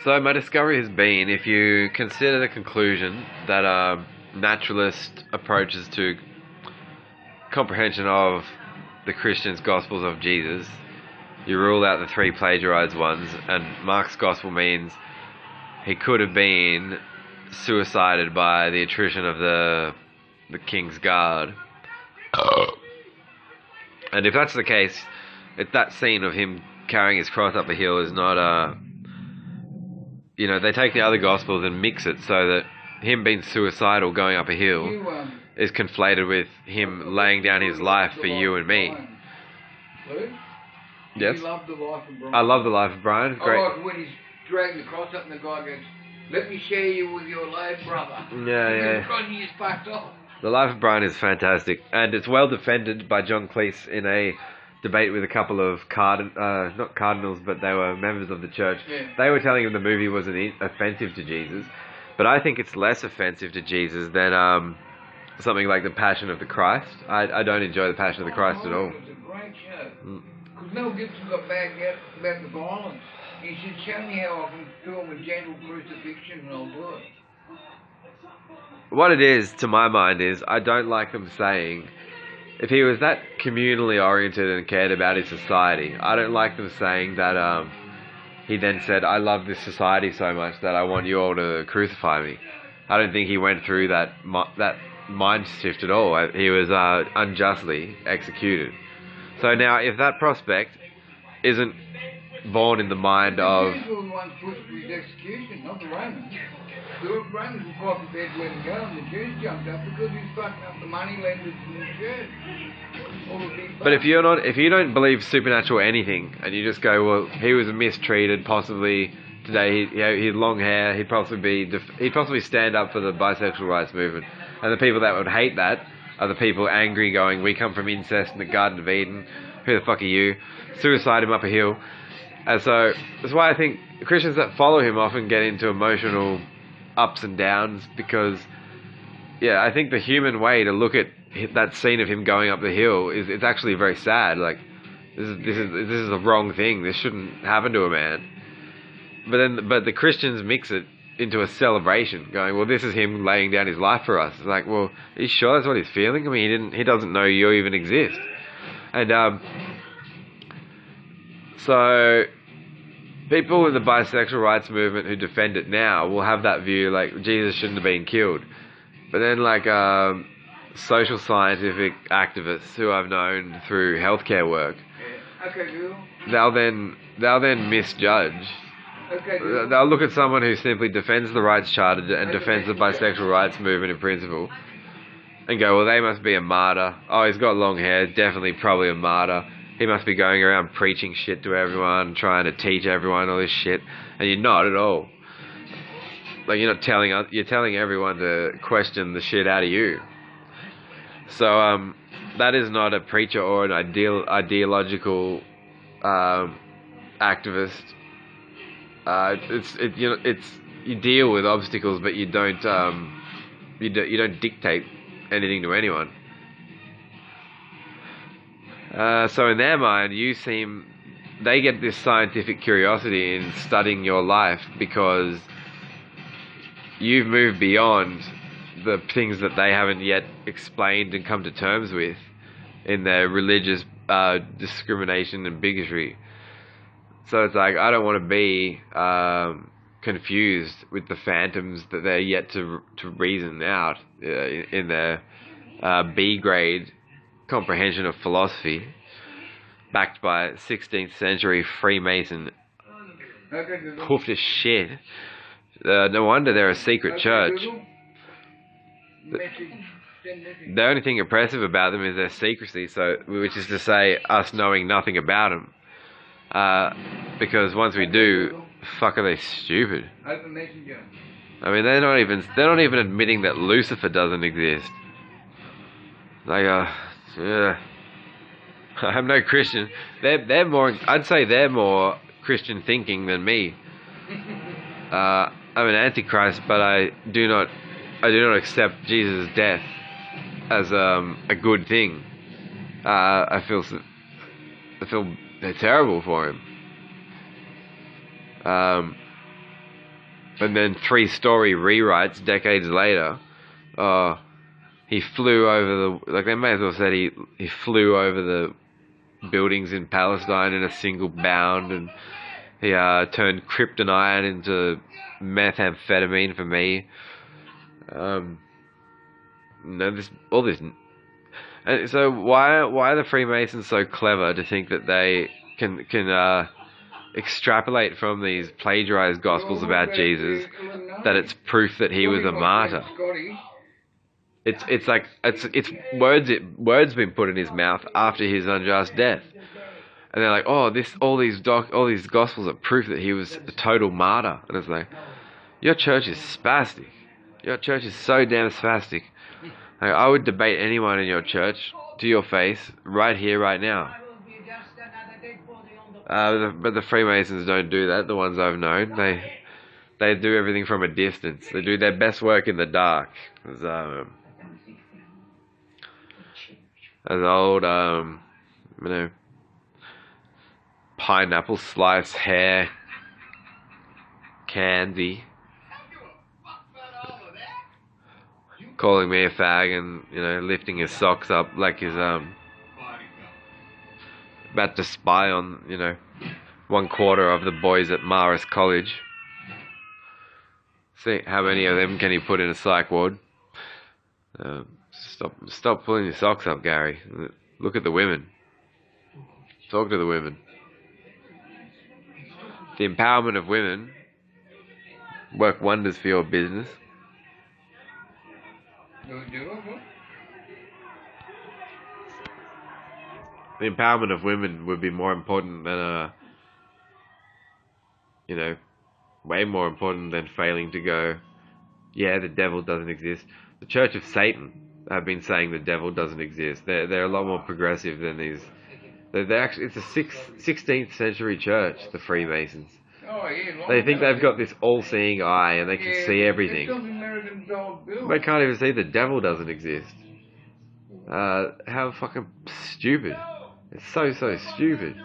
So my discovery has been, if you consider the conclusion that naturalist approaches to comprehension of the Christian's Gospels of Jesus, you rule out the three plagiarized ones, and Mark's Gospel means he could have been suicided by the attrition of the king's guard. And if that's the case, if that scene of him carrying his cross up a hill is not they take the other Gospels and mix it so that him being suicidal going up a hill is conflated with him laying down his life for you and me. Yes? You love the life of Brian. I love the life of Brian. Great. I like when he's dragging the cross up and the guy goes, "Let me share you with your load, brother." Yeah. And he just fucked off. The life of Brian is fantastic, and it's well defended by John Cleese in a debate with a couple of not cardinals, but they were members of the church. Yeah. They were telling him the movie wasn't offensive to Jesus, but I think it's less offensive to Jesus than something like The Passion of the Christ. I don't enjoy The Passion of the Christ at all. It was a great show. Because Mel Gibson got back out about the violence. He said, "Show me how I can film a gentle crucifixion and I'll do it." What it is, to my mind, is I don't like them saying, if he was that communally oriented and cared about his society, I don't like them saying that he then said, "I love this society so much that I want you all to crucify me." I don't think he went through that mind shift at all. He was unjustly executed. So now, if that prospect isn't born in the mind of... The Jews were the ones pushed to his execution, not the Romans. The Romans were quite prepared to let him go, and the Jews jumped up because he was fucking up the money lenders in the church. All the big But if you don't believe supernatural anything, and you just go, well, he was mistreated, possibly today, he had long hair, he'd possibly stand up for the bisexual rights movement, and the people that would hate that are the people angry, going, "We come from incest in the Garden of Eden. Who the fuck are you?" Suicide him up a hill. And so that's why I think Christians that follow him often get into emotional ups and downs, because I think the human way to look at that scene of him going up the hill is it's actually very sad. Like, this is a wrong thing. This shouldn't happen to a man. But the Christians mix it into a celebration, going, "Well, this is him laying down his life for us." It's like, well, are you sure that's what he's feeling? I mean, he doesn't know you even exist. And so people in the bisexual rights movement who defend it now will have that view, like, Jesus shouldn't have been killed. But then, like, social scientific activists who I've known through healthcare work, they'll then misjudge. They'll look at someone who simply defends the rights charter and defends the bisexual rights movement in principle and go, "Well, they must be a martyr. Oh, he's got long hair, definitely probably a martyr. He must be going around preaching shit to everyone, trying to teach everyone all this shit." And you're not at all. Like, you're telling everyone to question the shit out of you. So that is not a preacher or an ideological activist. You deal with obstacles, but you don't dictate anything to anyone. So in their mind, they get this scientific curiosity in studying your life because you've moved beyond the things that they haven't yet explained and come to terms with in their religious discrimination and bigotry. So it's like, I don't want to be confused with the phantoms that they're yet to reason out in their B grade comprehension of philosophy, backed by 16th century Freemason poofed shit. No wonder they're a secret church. The only thing impressive about them is their secrecy, which is to say, us knowing nothing about them. Because once we do, fuck, are they stupid? I mean, they're not even admitting that Lucifer doesn't exist. Like, I'm no Christian. They're more. I'd say they're more Christian thinking than me. I'm an antichrist, but I do not accept Jesus' death as a good thing. I feel they're terrible for him. And then 3-story rewrites decades later. He flew over the... they may as well said he flew over the buildings in Palestine in a single bound, and he turned kryptonite into methamphetamine for me. All this... And so why are the Freemasons so clever to think that they can extrapolate from these plagiarized gospels about Jesus that it's proof that he was a martyr? It's words been put in his mouth after his unjust death, and they're like, all these gospels are proof that he was a total martyr. And it's like, your church is spastic. Your church is so damn spastic. Like, I would debate anyone in your church to your face right here, right now. But the Freemasons don't do that. The ones I've known, they do everything from a distance. They do their best work in the dark. As old, pineapple slice hair candy, calling me a fag and, lifting his socks up like he's, about to spy on, 1/4 of the boys at Marist College. See how many of them can he put in a psych ward. Stop pulling your socks up, Gary. Look at the women. Talk to the women. The empowerment of women work wonders for your business. The empowerment of women would be more important than way more important than failing to go, yeah, the devil doesn't exist. The Church of Satan have been saying the devil doesn't exist. They're a lot more progressive than these. They're actually, it's a 16th century church, the Freemasons. They think they've got this all-seeing eye and they can see everything. They can't even see the devil doesn't exist. How fucking stupid. It's so stupid.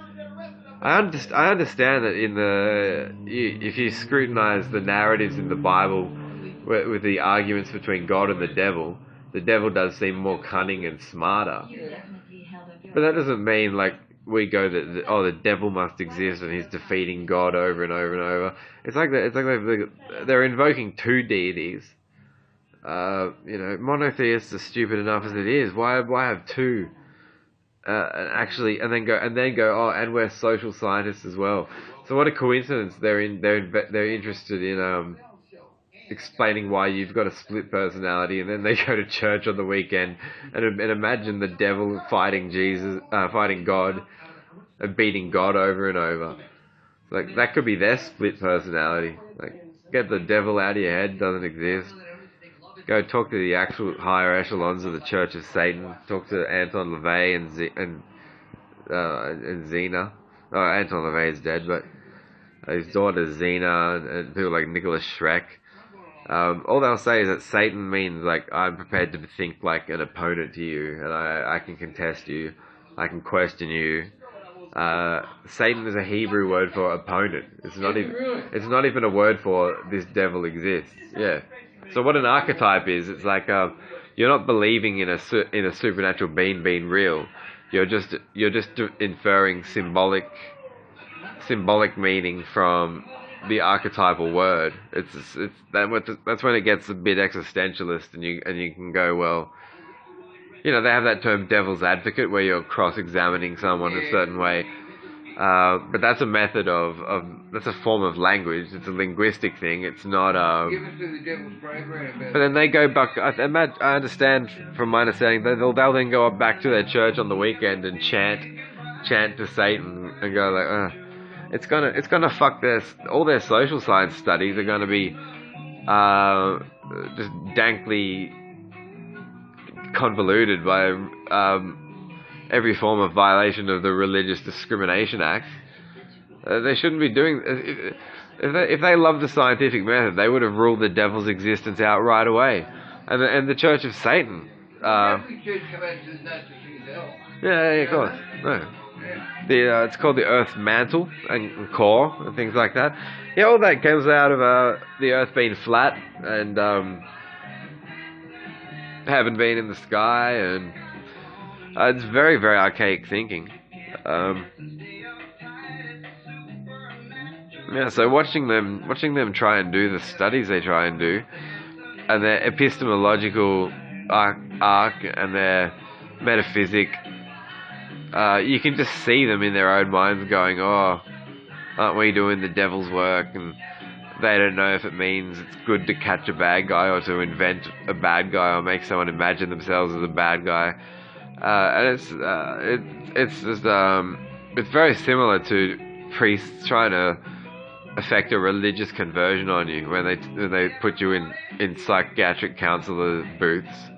I understand that if you scrutinize the narratives in the Bible with the arguments between God and the devil does seem more cunning and smarter. But that doesn't mean like we go that the devil must exist and he's defeating God over and over and over. It's like they're invoking two deities. Monotheists are stupid enough as it is. Why have two? And then go. And we're social scientists as well. So what a coincidence! They're interested in explaining why you've got a split personality, and then they go to church on the weekend and imagine the devil fighting Jesus, fighting God, and beating God over and over. Like that could be their split personality. Like get the devil out of your head. Doesn't exist. Go talk to the actual higher echelons of the Church of Satan. Talk to Anton LaVey and Zena. Oh, Anton LaVey is dead, but his daughter Zena and people like Nicholas Schreck. All they'll say is that Satan means like I'm prepared to think like an opponent to you, and I can contest you, I can question you. Satan is a Hebrew word for opponent. It's not even a word for this devil exists. Yeah. So what an archetype is, it's like you're not believing in a supernatural being real. You're just inferring symbolic meaning from the archetypal word. That's when it gets a bit existentialist, and you can go, well, they have that term devil's advocate where you're cross-examining someone a certain way. But that's a method that's a form of language. It's a linguistic thing. It's not. But then they go back. I understand from my understanding they'll then go back to their church on the weekend and chant to Satan and go like, it's gonna fuck all their social science studies are gonna be just dankly convoluted by every form of violation of the Religious Discrimination Act. They shouldn't be doing. If they loved the scientific method, they would have ruled the devil's existence out right away. And the Church of Satan. itself. Yeah, of course. No. It's called the Earth's mantle and core and things like that. Yeah, all that comes out of the Earth being flat and heaven being in the sky, and it's very, very archaic thinking. Yeah, so watching them try and do the studies they try and do, and their epistemological arc and their metaphysic, you can just see them in their own minds going, oh, aren't we doing the devil's work? And they don't know if it means it's good to catch a bad guy or to invent a bad guy or make someone imagine themselves as a bad guy. And it's very similar to priests trying to affect a religious conversion on you when they put you in psychiatric counselor booths.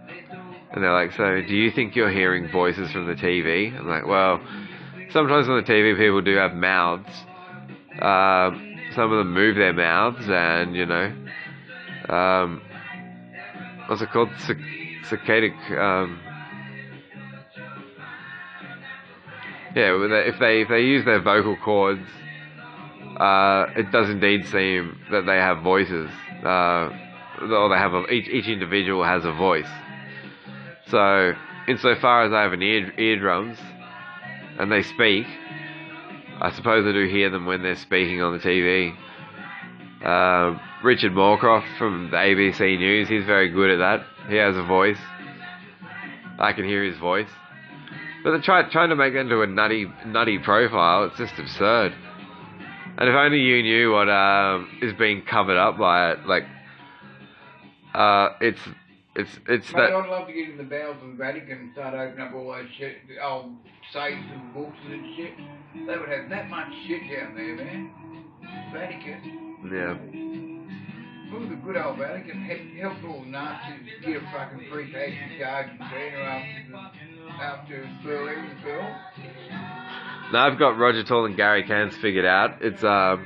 And they're like, so do you think you're hearing voices from the TV? I'm like, well, sometimes on the TV people do have mouths. Some of them move their mouths and, you know, what's it called? Saccadic, yeah, if they use their vocal cords, it does indeed seem that they have voices, or they have each individual has a voice. So, insofar as I have eardrums and they speak, I suppose I do hear them when they're speaking on the TV. Richard Moorcroft from the ABC News, he's very good at that. He has a voice. I can hear his voice. But they're trying to make it into a nutty profile. It's just absurd. And if only you knew what is being covered up by it, like it's Mate, that. I'd love to get in the bowels of the Vatican and start opening up all those shit, old safes and books and shit. They would have that much shit down there, man. Vatican. Yeah. Ooh, the good old Vatican helped all the Nazis get a fucking free taxi to Argentina after Berlin fell. Now I've got Roger Toole and Gary Cairns figured out. It's I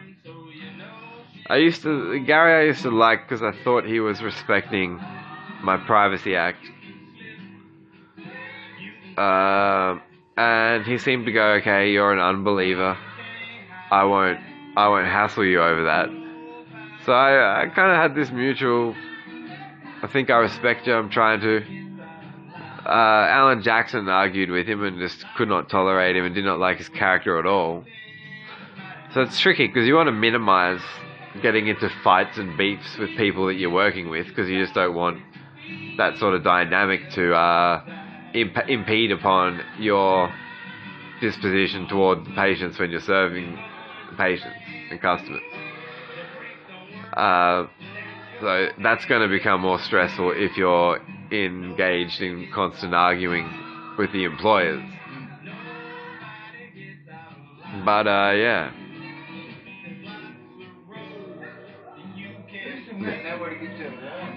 used to like because I thought he was respecting my Privacy Act. And he seemed to go, okay, you're an unbeliever. I won't hassle you over that. So I kind of had this mutual, I think I respect you, I'm trying to. Alan Jackson argued with him and just could not tolerate him and did not like his character at all. So it's tricky because you want to minimize getting into fights and beefs with people that you're working with because you just don't want that sort of dynamic to impede upon your disposition toward the patients when you're serving patients and customers. So that's going to become more stressful if you're engaged in constant arguing with the employers. But yeah.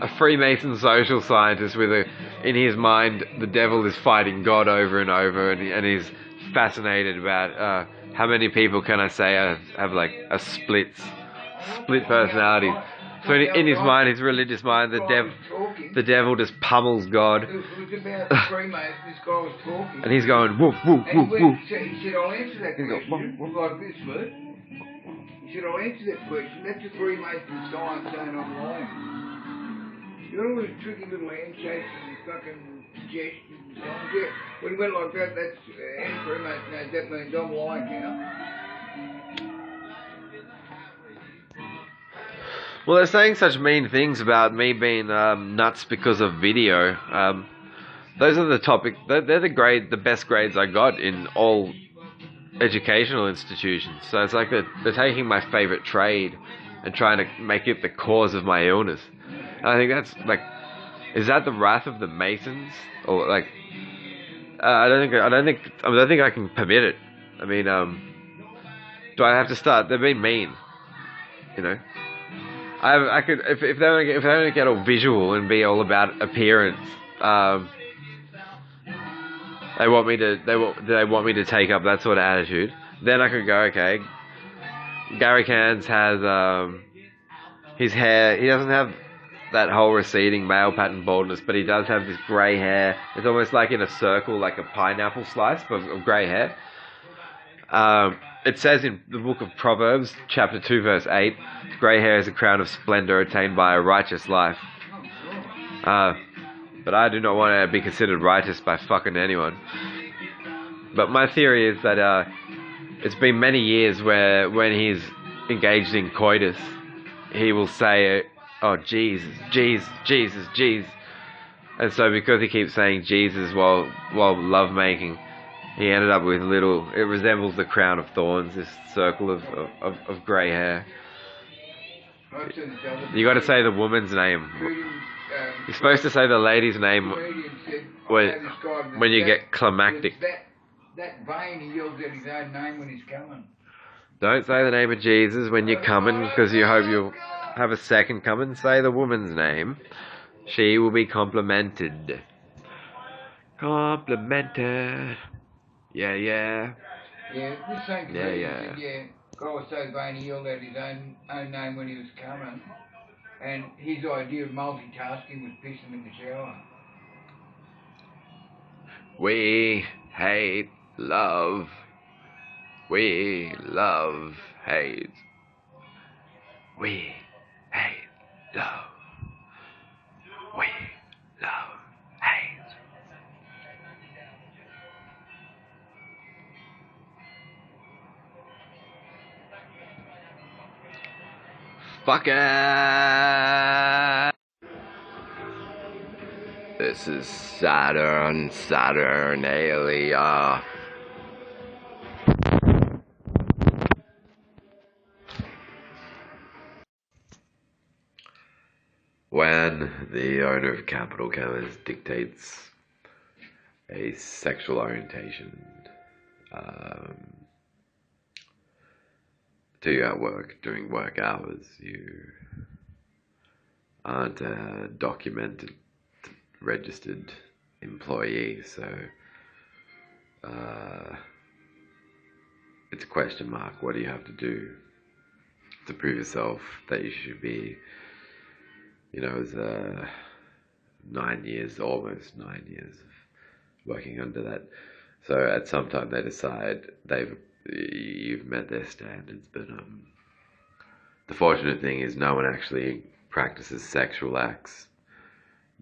A Freemason social scientist in his mind, the devil is fighting God over and over, and he's fascinated about how many people can I say have like a split personality. So in his mind, his religious mind, the devil just pummels God. It was about the Freemasons, this guy was talking. And he's going, woof, woof, woof, woof. He said, I'll answer that question. Like this, mate. He said, I'll answer that question. That's a Freemason science saying I'm lying. You know all these tricky little handshakes and fucking gestures and so on? Yeah. When he went like that, that's any Freemason knows that means I'm lying now. Well, they're saying such mean things about me being nuts because of video. Those are the topic. They're the best grades I got in all educational institutions. So it's like they're taking my favorite trade and trying to make it the cause of my illness. And I think that's like, is that the wrath of the Masons? Or like, I don't think I can permit it. I mean, do I have to start? They're being mean, you know. I could if they don't get all visual and be all about appearance. They want me to take up that sort of attitude. Then I could go, okay. Gary Cairns has his hair. He doesn't have that whole receding male pattern baldness, but he does have this grey hair. It's almost like in a circle, like a pineapple slice of grey hair. It says in the book of Proverbs, chapter 2, verse 8, grey hair is a crown of splendour attained by a righteous life. But I do not want to be considered righteous by fucking anyone. But my theory is that it's been many years where when he's engaged in coitus, he will say, oh, Jesus, Jesus, Jesus, Jesus. And so because he keeps saying Jesus while lovemaking, he ended up with it resembles the crown of thorns, this circle of grey hair. You got to say the woman's name. You're supposed to say the lady's name when you get climactic. That vein, he yells out his own name when he's coming. Don't say the name of Jesus when you're coming, because you hope you'll have a second coming. Say the woman's name. She will be complimented. Complimented. Yeah. Yeah, this same said, God was so vain he yelled out his own name when he was coming. And his idea of multitasking was piss him in the shower. We hate love. We love hate. We hate love. We love hate. Fuck it. This is Saturnalia. When the owner of Capital Commerce dictates a sexual orientation to you at work during work hours, you aren't a documented, registered employee, so it's a question mark. What do you have to do to prove yourself that you should be, as almost 9 years of working under that. So at some time they decide you've met their standards, but the fortunate thing is no one actually practices sexual acts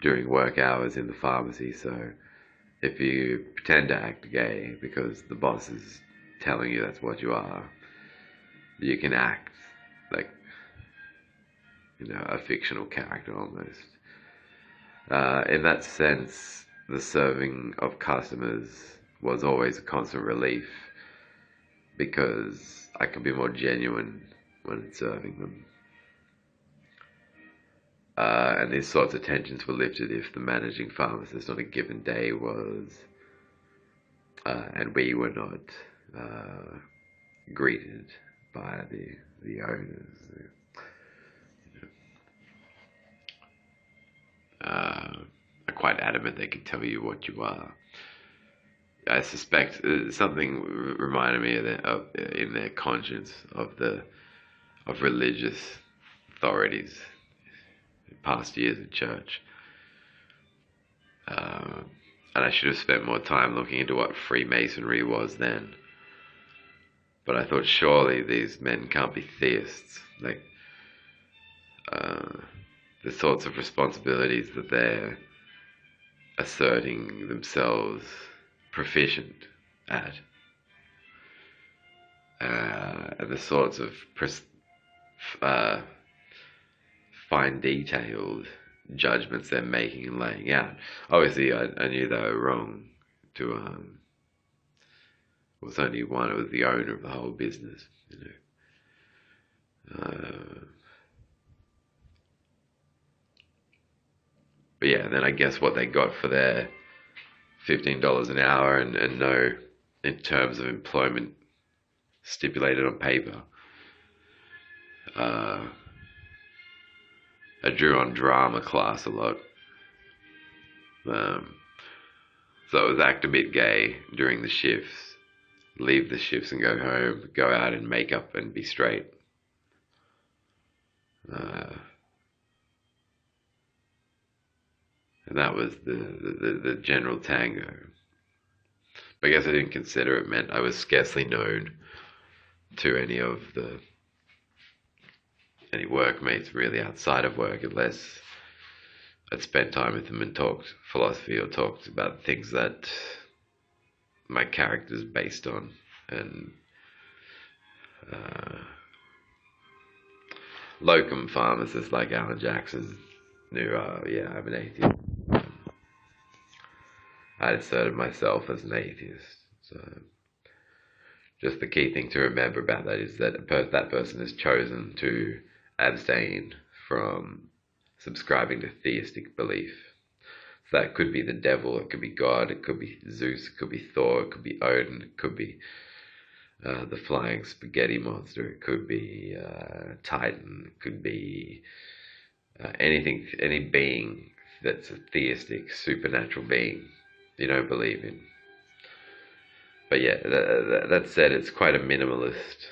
during work hours in the pharmacy. So if you pretend to act gay because the boss is telling you that's what you are, you can act like a fictional character almost. In that sense, the serving of customers was always a constant relief, because I can be more genuine when serving them. And these sorts of tensions were lifted if the managing pharmacist on a given day was, and we were not greeted by the owners. Are quite adamant they can tell you what you are. I suspect something reminded me of in their conscience of religious authorities in past years in church. And I should have spent more time looking into what Freemasonry was then. But I thought surely these men can't be theists. Like, the sorts of responsibilities that they're asserting themselves proficient at, and the sorts of fine detailed judgments they're making and laying out. Obviously I knew they were wrong to it was only one. It was the owner of the whole business, But yeah, then I guess what they got for their $15 an hour and no, in terms of employment stipulated on paper. I drew on drama class a lot. So it was act a bit gay during the shifts, leave the shifts and go home, go out in makeup and be straight. And that was the general tango. But I guess I didn't consider it meant I was scarcely known to any workmates really outside of work, unless I'd spent time with them and talked philosophy or talked about things that my character's based on. And locum pharmacists like Alan Jackson knew, yeah, I'm an atheist. I asserted myself as an atheist. So just the key thing to remember about that is that that person has chosen to abstain from subscribing to theistic belief. So that could be the devil, it could be God, it could be Zeus, it could be Thor, it could be Odin, it could be the flying spaghetti monster, it could be Titan, it could be anything, any being that's a theistic, supernatural being you don't believe in. But yeah, that said, it's quite a minimalist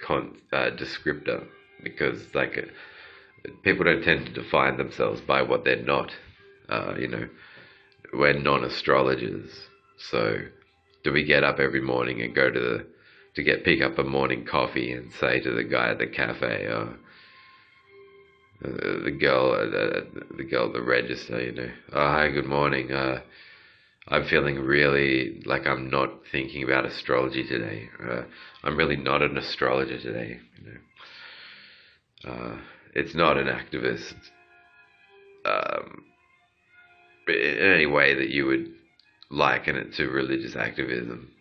descriptor, because people don't tend to define themselves by what they're not. We're non-astrologers, so do we get up every morning and go to pick up a morning coffee and say to the guy at the cafe, or the girl at the register, oh, hi, good morning, I'm feeling really like I'm not thinking about astrology today. I'm really not an astrologer today. It's not an activist in any way that you would liken it to religious activism.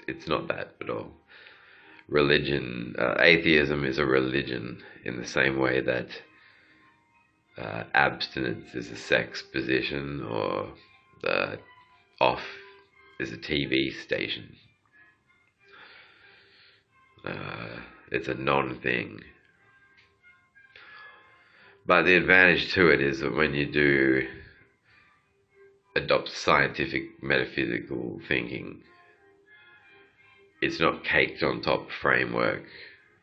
It's not that at all. Religion, atheism is a religion in the same way that abstinence is a sex position, or off is a TV station. It's a non-thing. But the advantage to it is that when you do adopt scientific metaphysical thinking, it's not caked on top framework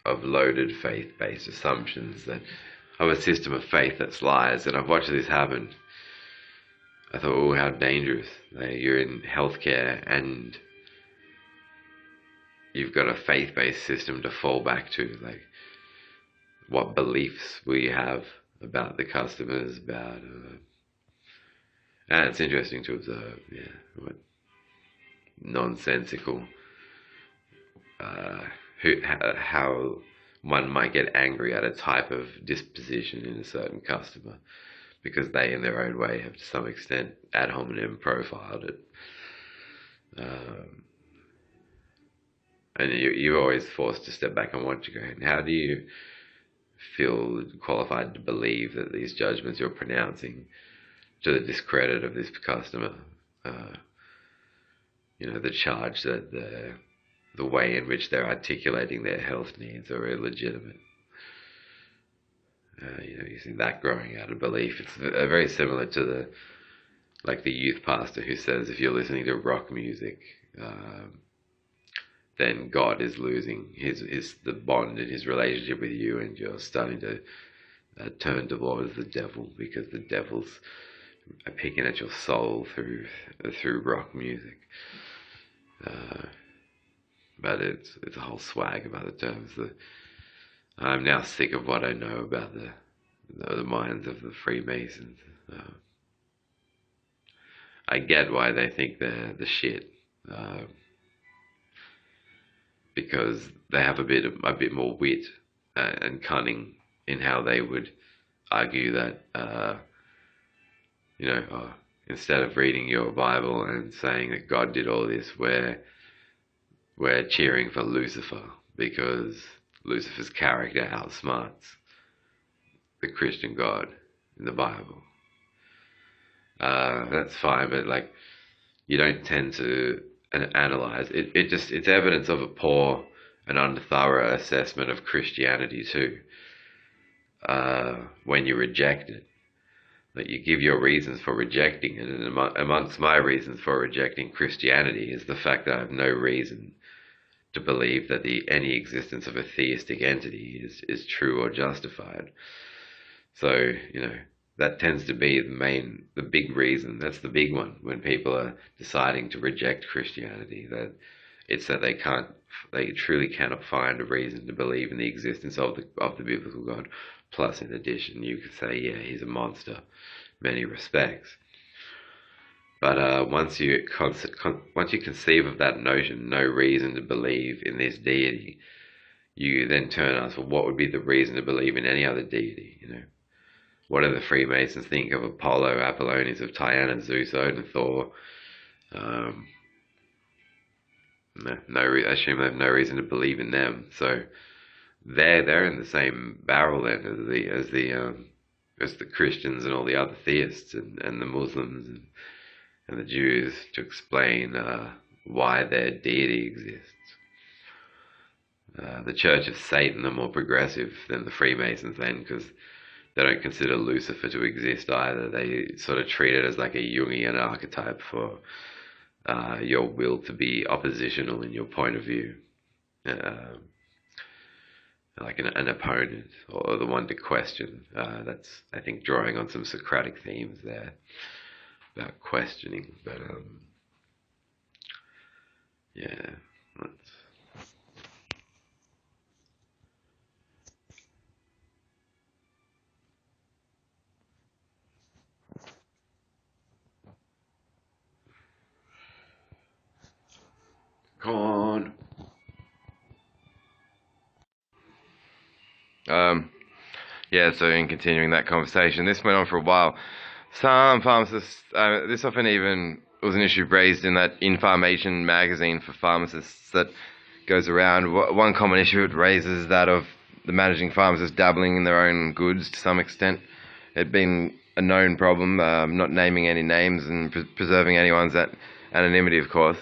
of loaded faith-based assumptions that of a system of faith that's lies. And I've watched this happen. I thought, oh, how dangerous. You're in healthcare and you've got a faith-based system to fall back to. Like, what beliefs we have about the customers, about... and it's interesting to observe, what nonsensical... how one might get angry at a type of disposition in a certain customer because they, in their own way, have to some extent ad hominem profiled it. And you're always forced to step back and watch it going, how do you feel qualified to believe that these judgments you're pronouncing to the discredit of this customer, the charge that the way in which they're articulating their health needs are illegitimate. You see that growing out of belief. It's very similar to the youth pastor who says if you're listening to rock music, then God is losing the bond in his relationship with you, and you're starting to turn towards the devil because the devil's picking at your soul through rock music. But it's a whole swag about the terms. I'm now sick of what I know about the minds of the Freemasons. I get why they think they're the shit, because they have a bit more wit and cunning in how they would argue that instead of reading your Bible and saying that God did all this, we're cheering for Lucifer because Lucifer's character outsmarts the Christian God in the Bible. That's fine, but you don't tend to analyze it. It's evidence of a poor and unthorough assessment of Christianity too. When you reject it, that you give your reasons for rejecting it, and amongst my reasons for rejecting Christianity is the fact that I have no reason to believe that any existence of a theistic entity is true or justified. So, that tends to be the big reason. That's the big one when people are deciding to reject Christianity. That it's that they truly cannot find a reason to believe in the existence of the biblical God. Plus, in addition, you could say, yeah, he's a monster, in many respects. But once you conceive of that notion, no reason to believe in this deity, you then turn and ask, well, what would be the reason to believe in any other deity? What do the Freemasons think of Apollo, Apollonius of Tyana, Zeus, Odin, Thor? I assume they have no reason to believe in them. So they're in the same barrel then as the Christians and all the other theists and the Muslims and the Jews to explain why their deity exists. The Church of Satan are more progressive than the Freemasons then, because they don't consider Lucifer to exist either. They sort of treat it as like a Jungian archetype for your will to be oppositional in your point of view. Like an opponent or the one to question. That's, I think, drawing on some Socratic themes there about questioning. But, yeah. Corn. Yeah, so in continuing that conversation, this went on for a while. Some pharmacists, this often even was an issue raised in that information magazine for pharmacists that goes around. One common issue it raises is that of the managing pharmacists dabbling in their own goods to some extent. It had been a known problem, not naming any names and preserving anyone's anonymity, of course.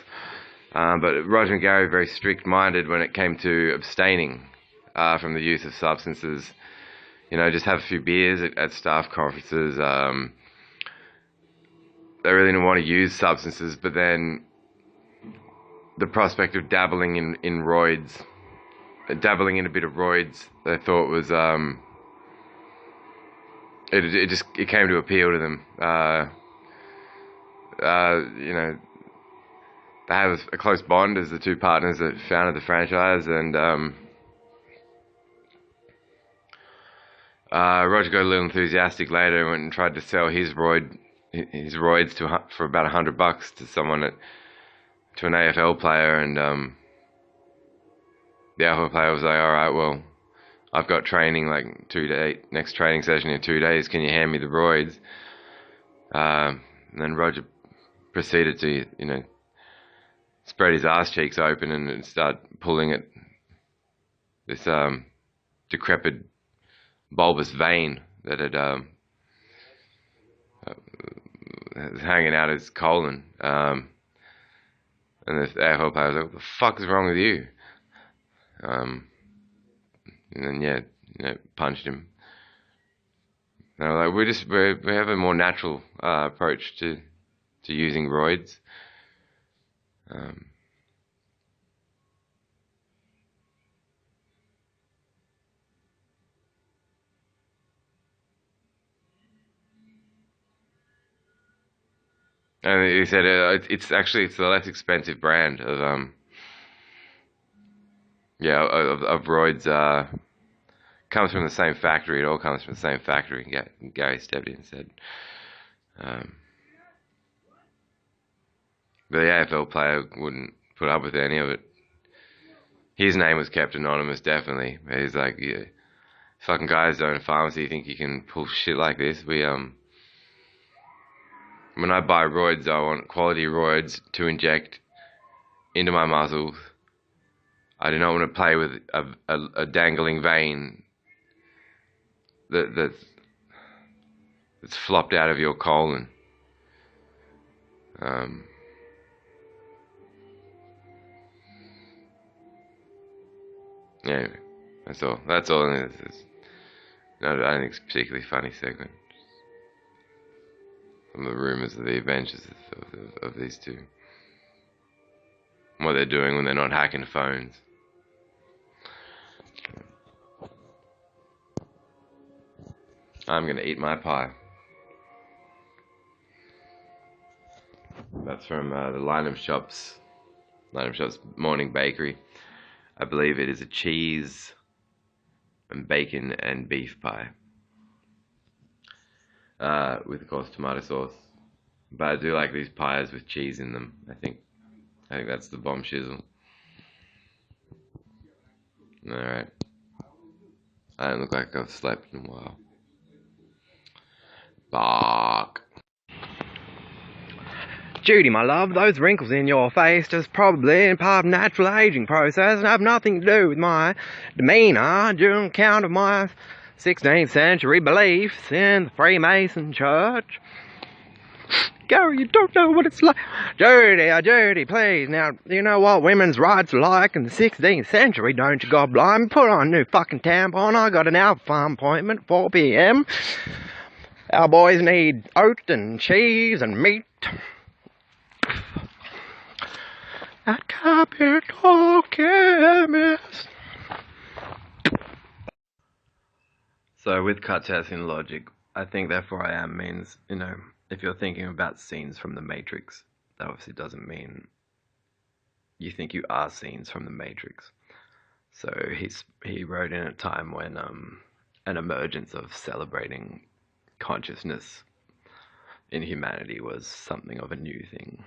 But Roger and Gary were very strict-minded when it came to abstaining from the use of substances. Just have a few beers at staff conferences. They really didn't want to use substances, but then the prospect of dabbling in roids, dabbling in a bit of roids, they thought was it came to appeal to them. They have a close bond as the two partners that founded the franchise, and Roger got a little enthusiastic later and went and tried to sell his roids for about $100 to to an AFL player, and the AFL player was like, "All right, well, I've got training like next training session in 2 days. Can you hand me the roids?" And then Roger proceeded to spread his ass cheeks open and start pulling at this decrepit bulbous vein that had was hanging out his colon. And the AFL player was like, "What the fuck is wrong with you?" And then punched him. And I was like, we have a more natural approach to using roids. And he said it's the less expensive brand of roids. Comes from the same factory. It all comes from the same factory. Gary stepped in and said. But the AFL player wouldn't put up with any of it. His name was kept anonymous, definitely. He's like, "Yeah, fucking guys own a pharmacy, you think you can pull shit like this? When I buy roids, I want quality roids to inject into my muscles. I do not want to play with a dangling vein that's flopped out of your colon." Anyway, that's all. It's I don't think it's a particularly funny segment. Some of the rumours of the adventures of these two. What they're doing when they're not hacking phones. I'm going to eat my pie. That's from the Line of Shops Morning Bakery. I believe it is a cheese and bacon and beef pie. With of course tomato sauce. But I do like these pies with cheese in them. I think that's the bomb shizzle. Alright. I don't look like I've slept in a while. Fuck. Judy, my love, those wrinkles in your face just probably part of natural aging process and have nothing to do with my demeanor during account of my 16th century beliefs in the Freemason Church. Gary, you don't know what it's like. Judy, please. Now, you know what women's rights are like in the 16th century, don't you, God blimey? Put on a new fucking tampon. I got an Alpha Farm appointment, 4 p.m. Our boys need oat and cheese and meat. At Capital Chemist. So with Cartesian logic, I think therefore I am means, if you're thinking about scenes from the Matrix, that obviously doesn't mean you think you are scenes from the Matrix. So he wrote in a time when an emergence of celebrating consciousness in humanity was something of a new thing.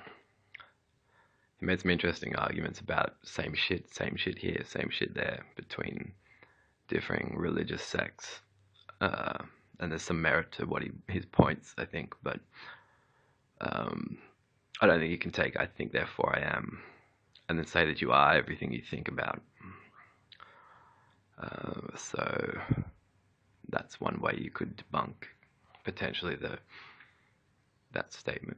He made some interesting arguments about same shit here, same shit there, between differing religious sects. And there's some merit to his points, I think, but I don't think you can take I think therefore I am and then say that you are everything you think about. So that's one way you could debunk potentially that statement.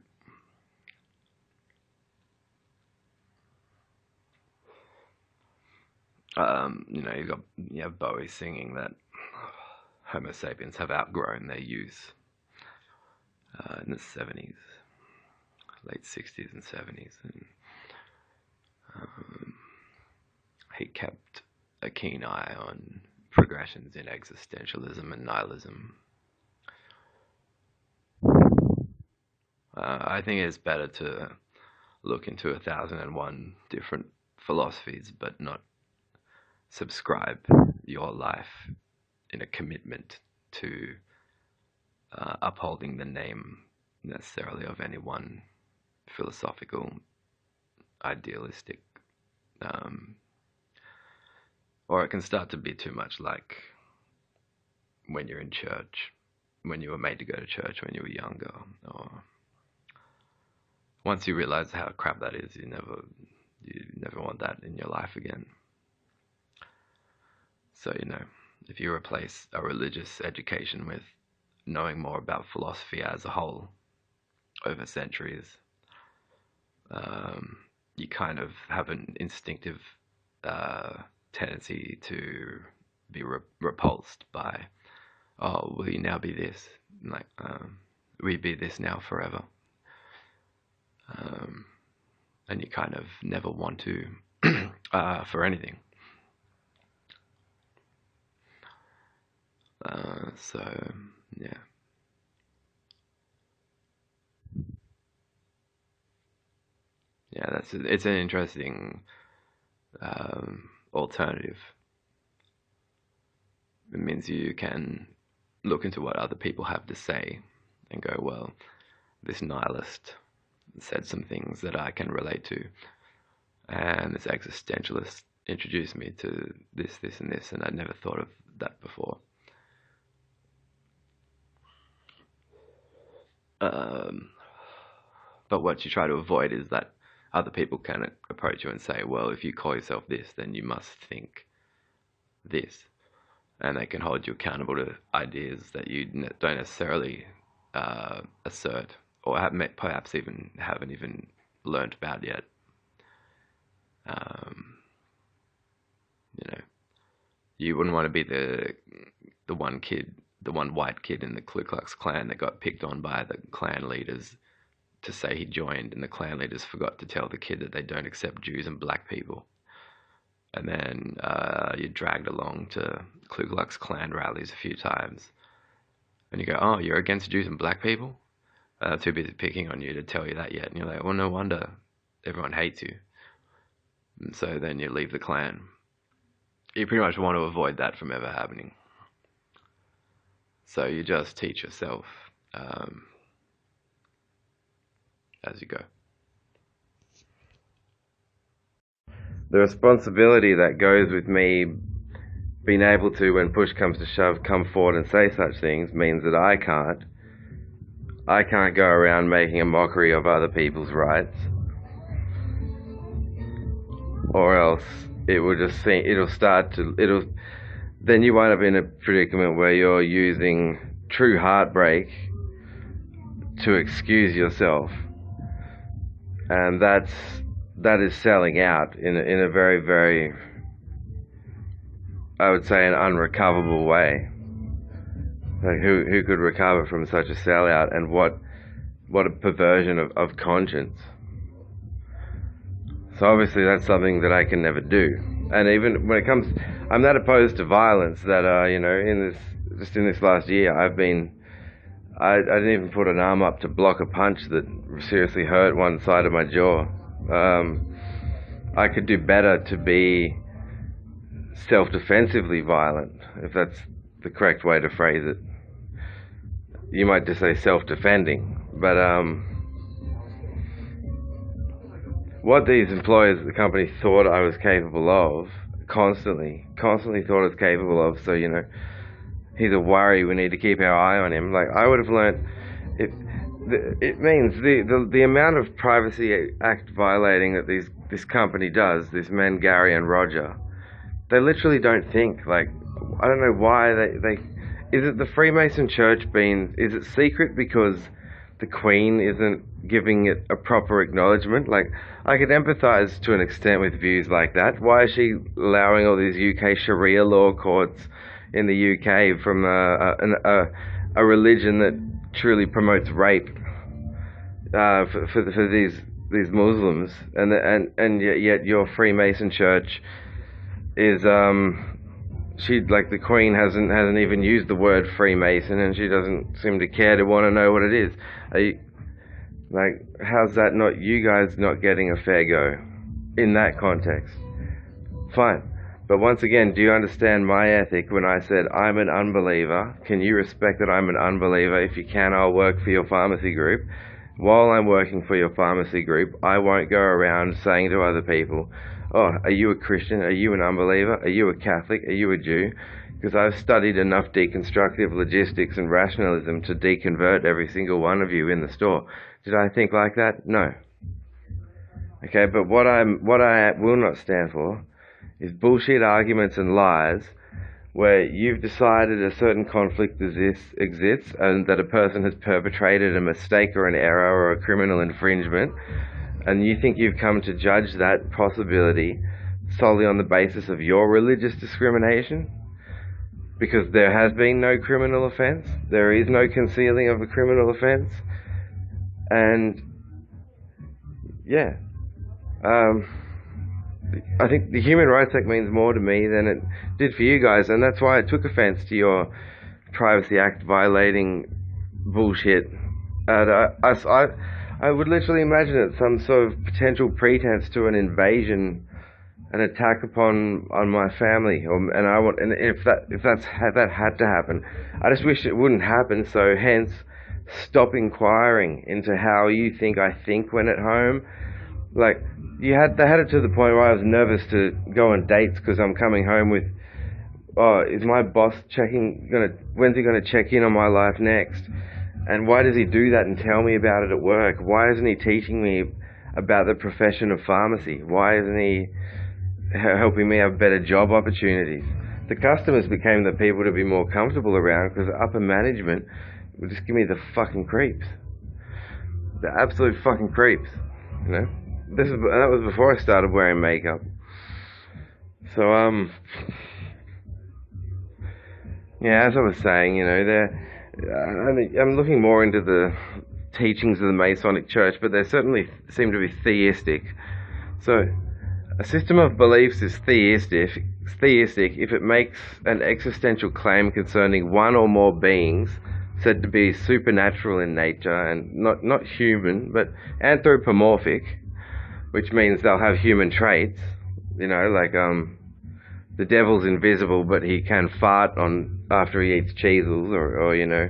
You have Bowie singing that Homo sapiens have outgrown their youth in the 70s, late 60s and 70s, and he kept a keen eye on progressions in existentialism and nihilism. I think it's better to look into 1,001 different philosophies, but not subscribe your life in a commitment to upholding the name necessarily of any one philosophical, idealistic, or it can start to be too much like when you're in church, when you were made to go to church when you were younger, or once you realize how crap that is, you never want that in your life again. So, if you replace a religious education with knowing more about philosophy as a whole over centuries, you kind of have an instinctive tendency to be repulsed by, oh, will you now be this? Like, will you be this now forever? And you kind of never want to for anything. So, yeah. Yeah, it's an interesting alternative. It means you can look into what other people have to say and go, well, this nihilist said some things that I can relate to, and this existentialist introduced me to this, and this, and I'd never thought of that before. But what you try to avoid is that other people can approach you and say, well, if you call yourself this, then you must think this. And they can hold you accountable to ideas that you don't necessarily assert, or perhaps haven't even learnt about yet. You wouldn't want to be the one white kid in the Ku Klux Klan that got picked on by the Klan leaders to say he joined, and the Klan leaders forgot to tell the kid that they don't accept Jews and black people. And then you're dragged along to Ku Klux Klan rallies a few times, and you go, oh, you're against Jews and black people? too busy picking on you to tell you that yet. And you're like, well, no wonder everyone hates you. And so then you leave the clan. You pretty much want to avoid that from ever happening. So you just teach yourself as you go. The responsibility that goes with me being able to, when push comes to shove, come forward and say such things means that I can't go around making a mockery of other people's rights, or else it will just then you wind up in a predicament where you're using true heartbreak to excuse yourself, and that is selling out in a very, very, I would say, an unrecoverable way. Like who could recover from such a sellout, and what a perversion of conscience. So obviously that's something that I can never do. And even when it comes, I'm that opposed to violence that in this last year I didn't even put an arm up to block a punch that seriously hurt one side of my jaw. I could do better to be self-defensively violent, if that's the correct way to phrase it. You might just say self-defending, but what these employers at the company thought I was capable of, constantly thought I was capable of, so he's a worry, we need to keep our eye on him. Like, I would have learned, it means the amount of Privacy Act violating that this company does, this men Gary and Roger, they literally don't think. Like, I don't know why they is it the Freemason Church is it secret because the Queen isn't giving it a proper acknowledgement? Like, I could empathise to an extent with views like that. Why is she allowing all these UK Sharia law courts in the UK from a religion that truly promotes rape for these Muslims, and yet your Freemason Church is the Queen hasn't even used the word Freemason, and she doesn't seem to care to want to know what it is. How's that not you guys not getting a fair go in that context? Fine. But once again, do you understand my ethic when I said I'm an unbeliever? Can you respect that I'm an unbeliever? If you can, I'll work for your pharmacy group. While I'm working for your pharmacy group, I won't go around saying to other people, oh, are you a Christian? Are you an unbeliever? Are you a Catholic? Are you a Jew? Because I've studied enough deconstructive logistics and rationalism to deconvert every single one of you in the store. Did I think like that? No. Okay, but what I will not stand for is bullshit arguments and lies where you've decided a certain conflict exists and that a person has perpetrated a mistake or an error or a criminal infringement, and you think you've come to judge that possibility solely on the basis of your religious discrimination, because there has been no criminal offence, there is no concealing of a criminal offence, and yeah, I think the Human Rights Act means more to me than it did for you guys, and that's why I took offence to your Privacy Act violating bullshit. And I would literally imagine it some sort of potential pretense to an invasion, an attack on my family, and if that had to happen, I just wish it wouldn't happen. So hence, stop inquiring into how you think I think when at home. Like, they had it to the point where I was nervous to go on dates because I'm coming home with, oh, is my boss when's he gonna check in on my life next? And why does he do that and tell me about it at work? Why isn't he teaching me about the profession of pharmacy? Why isn't he helping me have better job opportunities? The customers became the people to be more comfortable around because upper management would just give me the fucking creeps. The absolute fucking creeps, you know? That was before I started wearing makeup. So, yeah, as I was saying, I'm looking more into the teachings of the Masonic Church, but they certainly seem to be theistic. So, a system of beliefs is theistic if it makes an existential claim concerning one or more beings said to be supernatural in nature and not human, but anthropomorphic, which means they'll have human traits. You know, like the devil's invisible, but he can fart on after he eats cheezels, or you know,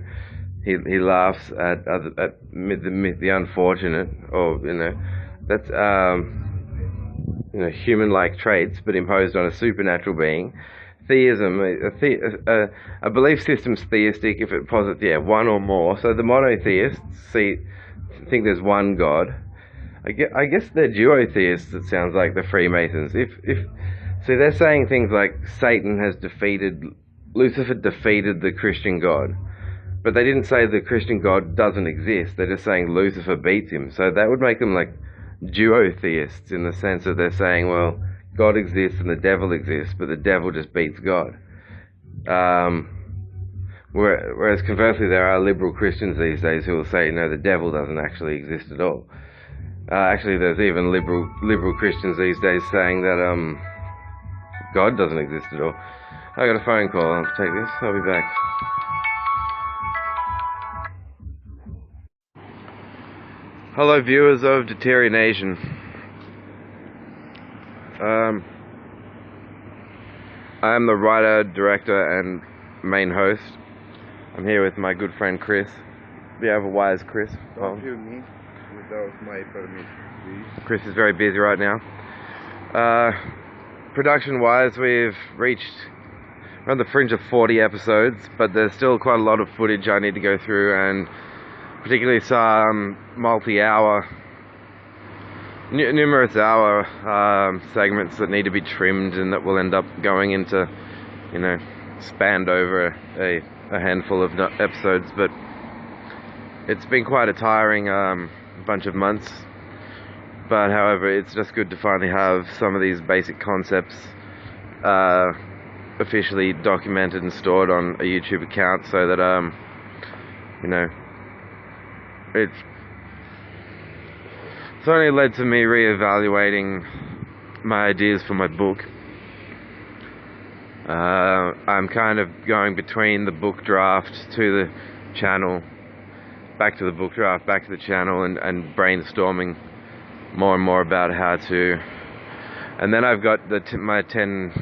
he laughs at the unfortunate, or you know, that's you know, human-like traits, but imposed on a supernatural being. Theism, a belief system's theistic if it posits one or more. So the monotheists think there's one God. I guess they're duotheists. It sounds like the Freemasons. So they're saying things like Lucifer defeated the Christian God, but they didn't say the Christian God doesn't exist. They're just saying Lucifer beats him. So that would make them like duotheists in the sense that they're saying, well, God exists and the devil exists, but the devil just beats God. Whereas conversely, there are liberal Christians these days who will say, no, the devil doesn't actually exist at all. Actually, there's even liberal Christians these days saying that God doesn't exist at all. I got a phone call. I'll take this. I'll be back. Hello, viewers of Deterioration. I am the writer, director, and main host. I'm here with my good friend Chris, the otherwise Chris. Don't kill me without my permission, please. Chris is very busy right now. Production-wise, we've reached around the fringe of 40 episodes, but there's still quite a lot of footage I need to go through, and particularly some multi-hour, numerous hour segments that need to be trimmed and that will end up going into, you know, spanned over a handful of episodes. But it's been quite a tiring bunch of months. But however, it's just good to finally have some of these basic concepts officially documented and stored on a YouTube account, so that you know, it's only led to me reevaluating my ideas for my book. I'm kind of going between the book draft to the channel, back to the book draft, back to the channel, and brainstorming more and more about how to. And then I've got my 10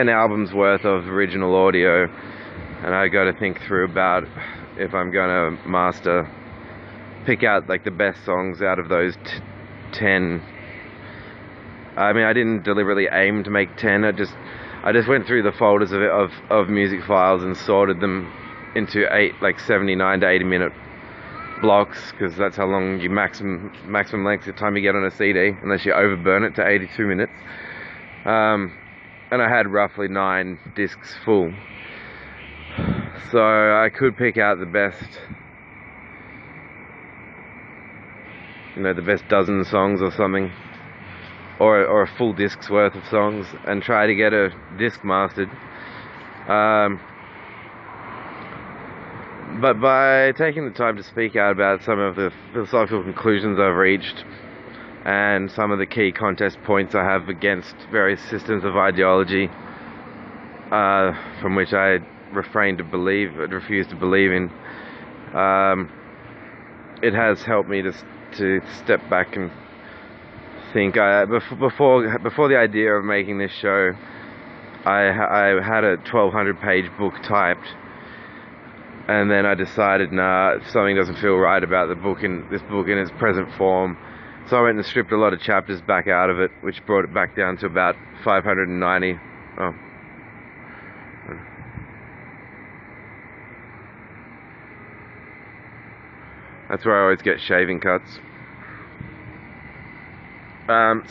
albums worth of original audio, and I got to think through about if I'm going to pick out like the best songs out of those 10. I mean, I didn't deliberately aim to make 10. I just went through the folders of music files and sorted them into 79 to 80 minute blocks, because that's how long you maximum length of time you get on a CD, unless you overburn it to 82 minutes. And I had roughly 9 discs full, so I could pick out the best, you know, the best dozen songs or something, or a full disc's worth of songs, and try to get a disc mastered. But by taking the time to speak out about some of the philosophical conclusions I've reached, and some of the key contest points I have against various systems of ideology, from which I refuse to believe in, it has helped me to step back and think. Before the idea of making this show, I had a 1,200 page book typed, and then I decided, nah, something doesn't feel right about this book in its present form. So I went and stripped a lot of chapters back out of it, which brought it back down to about 590. Oh. That's where I always get shaving cuts.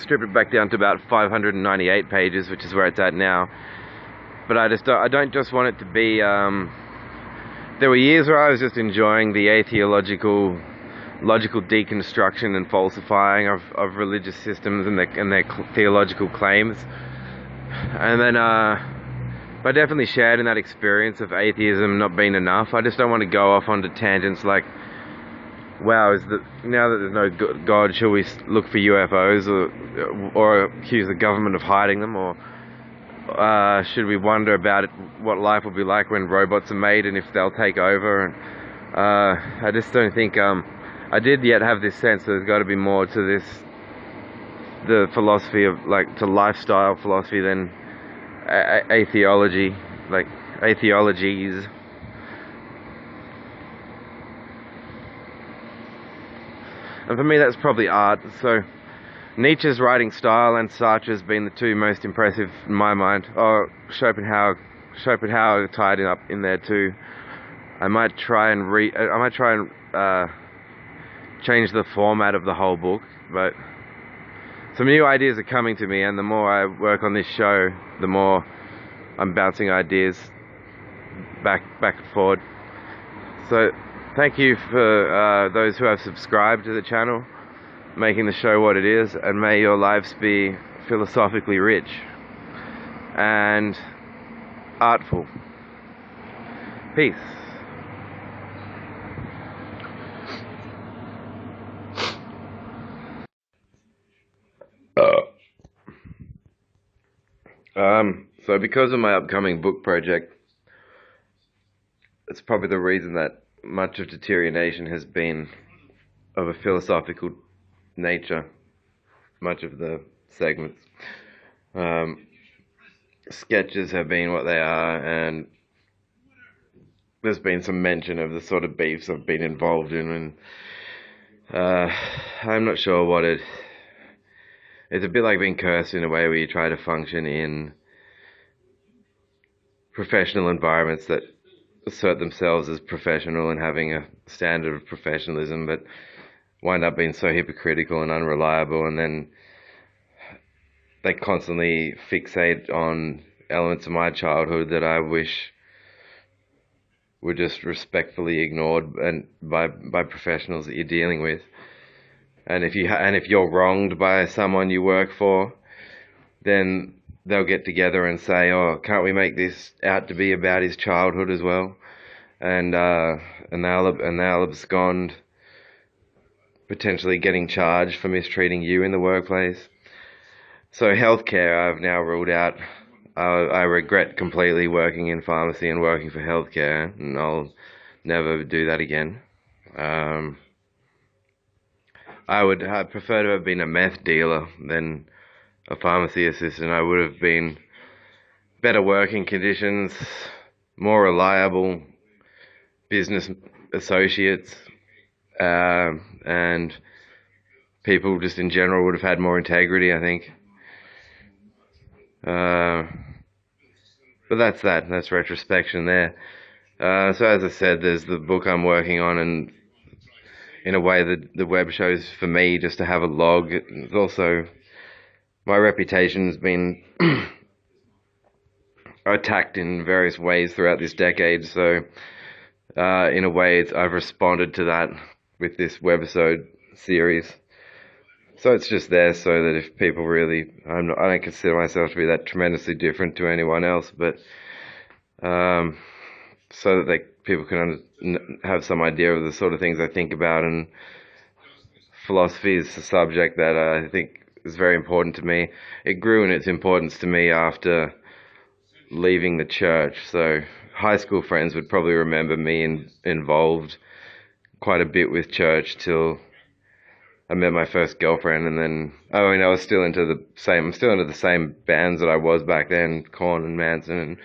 Stripped it back down to about 598 pages, which is where it's at now. But I don't just want it to be. There were years where I was just enjoying the logical deconstruction and falsifying of religious systems and their theological claims. And then, but I definitely shared in that experience of atheism not being enough. I just don't want to go off onto tangents like, wow, now that there's no God, shall we look for UFOs or accuse the government of hiding them, or should we wonder about what life will be like when robots are made and if they'll take over? I just don't think I did yet have this sense that there's got to be more to this, the philosophy of like to lifestyle philosophy than atheology, like atheologies. And for me, that's probably art. So Nietzsche's writing style and Sartre's been the two most impressive in my mind. Oh, Schopenhauer tied it up in there too. I might try and change the format of the whole book, but some new ideas are coming to me, and the more I work on this show, the more I'm bouncing ideas back and forward. So thank you for those who have subscribed to the channel, making the show what it is, and may your lives be philosophically rich and artful. Peace. So because of my upcoming book project, it's probably the reason that much of Deterioration has been of a philosophical nature, much of the segments. Sketches have been what they are, and there's been some mention of the sort of beefs I've been involved in, and I'm not sure what it's a bit like being cursed in a way where you try to function in professional environments that assert themselves as professional and having a standard of professionalism, but wind up being so hypocritical and unreliable, and then they constantly fixate on elements of my childhood that I wish were just respectfully ignored and by professionals that you're dealing with. And if you're wronged by someone you work for, then they'll get together and say, "Oh, can't we make this out to be about his childhood as well?" And they'll abscond, potentially getting charged for mistreating you in the workplace. So healthcare, I've now ruled out. I regret completely working in pharmacy and working for healthcare, and I'll never do that again. I'd prefer to have been a meth dealer than a pharmacy assistant. I would have been better working conditions, more reliable business associates, and people just in general would have had more integrity, I think. But that's retrospection there. So as I said, there's the book I'm working on, and in a way the web show's for me just to have a log. It's also, my reputation's been attacked in various ways throughout this decade, so in a way I've responded to that with this webisode series. So it's just there so that if people really, I don't consider myself to be that tremendously different to anyone else, but so that people can have some idea of the sort of things I think about. And philosophy is a subject that I think is very important to me. It grew in its importance to me after leaving the church. So high school friends would probably remember me involved quite a bit with church till I met my first girlfriend, and then I was still into the same bands that I was back then, Korn and Manson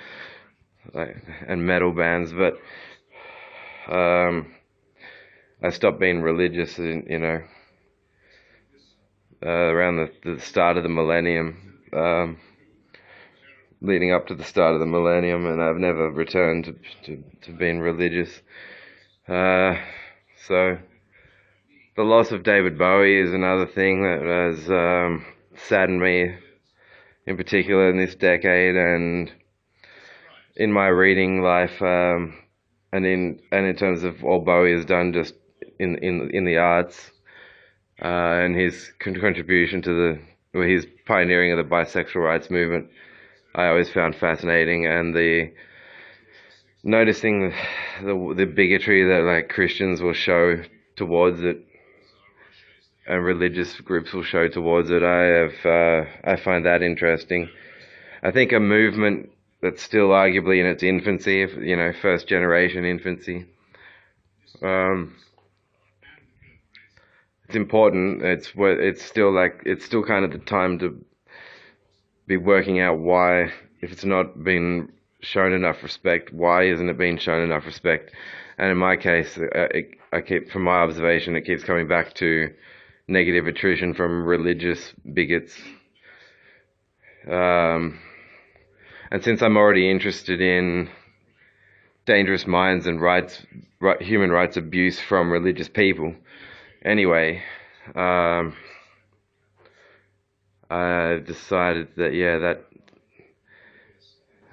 and metal bands, but I stopped being religious around the start of the millennium, leading up to the start of the millennium, and I've never returned to being religious. So the loss of David Bowie is another thing that has saddened me, in particular in this decade, and in my reading life, and in terms of all Bowie has done just in the arts, and his contribution to his pioneering of the bisexual rights movement, I always found fascinating, and noticing the bigotry that like Christians will show towards it, and religious groups will show towards it. I find that interesting. I think a movement that's still arguably in its infancy, first generation infancy, It's important. It's still kind of the time to be working out why, if it's not been shown enough respect, why isn't it being shown enough respect? And in my case, from my observation, it keeps coming back to negative attrition from religious bigots. And since I'm already interested in dangerous minds and human rights abuse from religious people, anyway, I decided that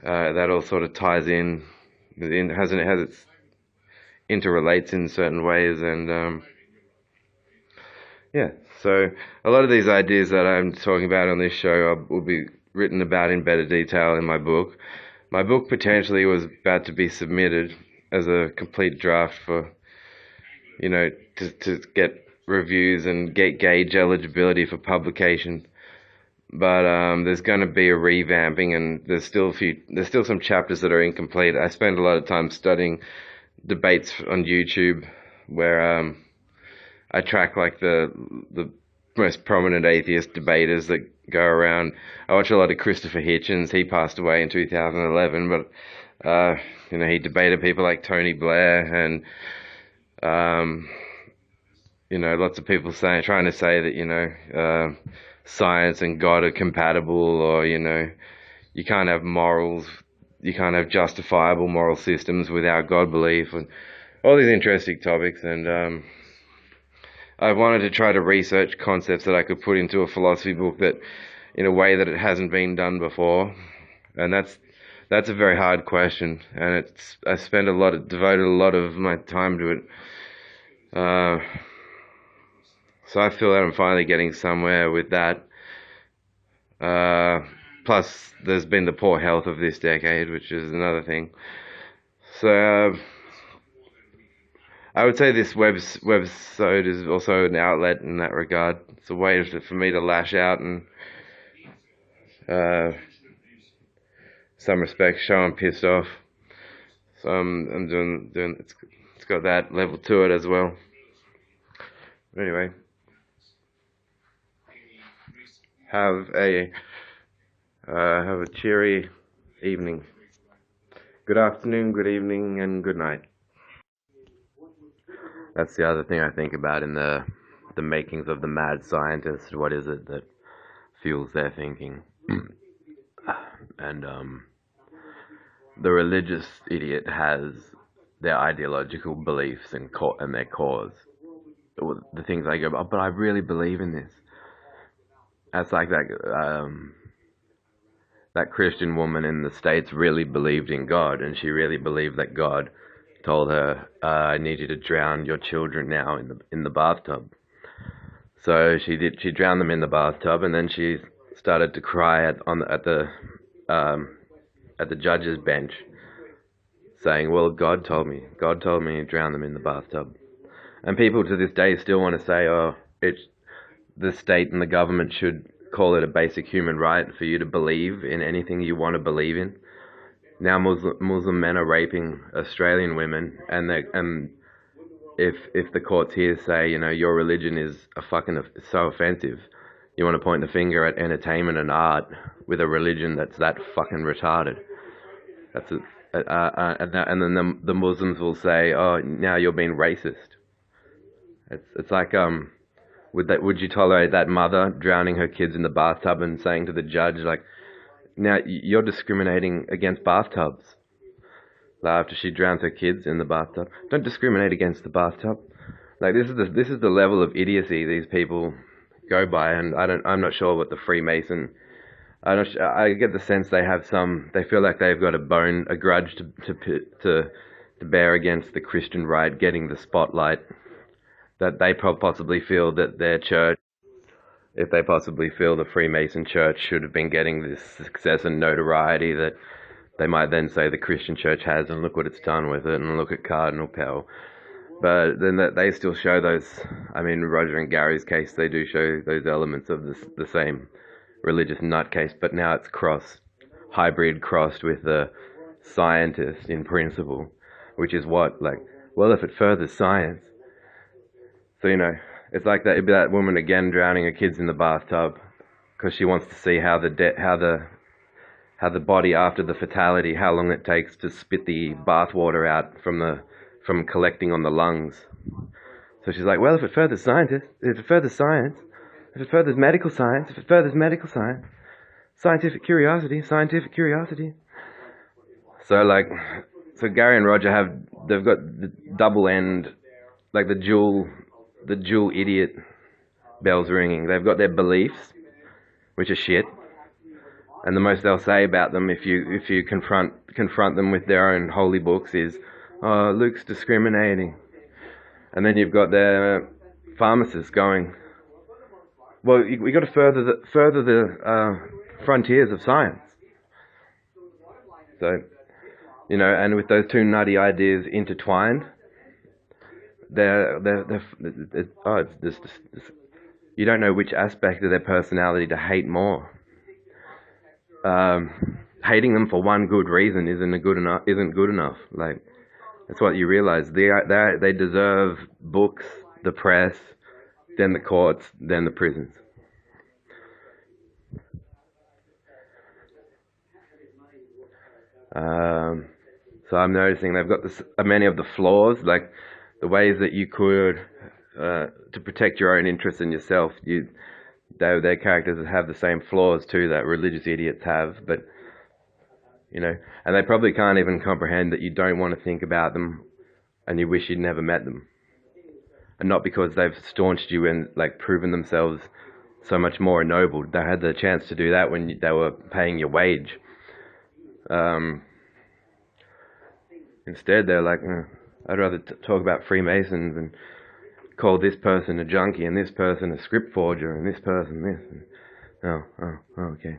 that all sort of ties in, has its interrelates in certain ways, and so a lot of these ideas that I'm talking about on this show will be written about in better detail in my book. My book potentially was about to be submitted as a complete draft for, to get reviews and gauge eligibility for publication. But there's going to be a revamping, and there's still some chapters that are incomplete. I spend a lot of time studying debates on YouTube where I track like the most prominent atheist debaters that go around. I watch a lot of Christopher Hitchens. He passed away in 2011, but he debated people like Tony Blair and lots of people trying to say that science and God are compatible, or you can't have morals, you can't have justifiable moral systems without God belief, and all these interesting topics. And I wanted to try to research concepts that I could put into a philosophy book that, in a way that it hasn't been done before, and that's a very hard question, and I devoted a lot of my time to it. So I feel that I'm finally getting somewhere with that. Plus, there's been the poor health of this decade, which is another thing. So I would say this website is also an outlet in that regard. It's a way for me to lash out and, some respects, show I'm pissed off. So I'm doing. It's got that level to it as well. Anyway, have a cheery evening. Good afternoon, good evening, and good night. That's the other thing I think about in the makings of the mad scientist. What is it that fuels their thinking? And the religious idiot has their ideological beliefs and their cause. The things I go, oh, but I really believe in this. That's like that Christian woman in the States really believed in God, and she really believed that God told her, I need you to drown your children now in the bathtub. So she drowned them in the bathtub, and then she started to cry at the judge's bench, saying, well, God told me to drown them in the bathtub. And people to this day still want to say, oh, the state and the government should call it a basic human right for you to believe in anything you want to believe in. Now Muslim men are raping Australian women, and if the courts here say, your religion is so offensive, you want to point the finger at entertainment and art with a religion that's that fucking retarded. And then the Muslims will say, oh, now you're being racist. It's like, would you tolerate that mother drowning her kids in the bathtub and saying to the judge, like, now you're discriminating against bathtubs? After she drowns her kids in the bathtub, don't discriminate against the bathtub. Like, this is the level of idiocy these people go by, and I'm not sure what the Freemason. I get the sense they feel like they've got a grudge to bear against the Christian right getting the spotlight. That they possibly feel that their church, if they possibly feel the Freemason church should have been getting this success and notoriety that they might then say the Christian church has, and look what it's done with it, and look at Cardinal Pell. But then they still show those, Roger and Gary's case, they do show those elements of the same religious nutcase, but now it's hybrid crossed with the scientist in principle, which is what, like, well, if it furthers science. So, it's like that. It'd be that woman again drowning her kids in the bathtub because she wants to see how the body after the fatality, how long it takes to spit the bathwater out from collecting on the lungs. So she's like, well, if it furthers scientists, if it furthers science, if it furthers medical science, if it furthers medical science, scientific curiosity. So Gary and Roger they've got the double end, like the dual idiot bells ringing. They've got their beliefs, which are shit, and the most they'll say about them if you confront them with their own holy books is, oh, Luke's discriminating. And then you've got their pharmacists going, well, we got to further the frontiers of science. So, and with those two nutty ideas intertwined, you don't know which aspect of their personality to hate more. Hating them for one good reason isn't good enough. Like, that's what you realize. They deserve books, the press, then the courts, then the prisons. So I'm noticing they've got many of the flaws, like the ways that you could, to protect your own interests in yourself. Their characters have the same flaws too that religious idiots have, but and they probably can't even comprehend that you don't want to think about them and you wish you'd never met them. And not because they've staunched you and proven themselves so much more ennobled. They had the chance to do that when they were paying your wage. Instead, they're like, I'd rather talk about Freemasons and call this person a junkie and this person a script forger and this person this. Okay.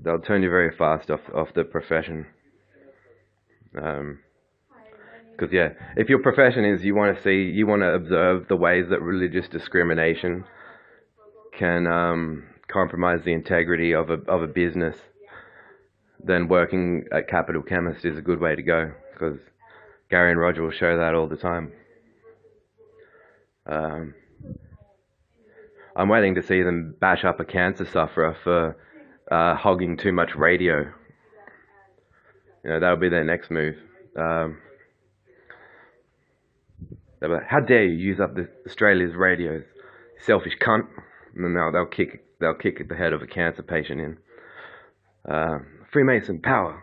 They'll turn you very fast off the profession. Because if your profession is you want to observe the ways that religious discrimination can compromise the integrity of a business, then working at Capital Chemist is a good way to go, because Gary and Roger will show that all the time. I'm waiting to see them bash up a cancer sufferer for hogging too much radio. That'll be their next move. They'll be like, how dare you use up Australia's radios, selfish cunt! And then they'll kick the head of a cancer patient in. Freemason power.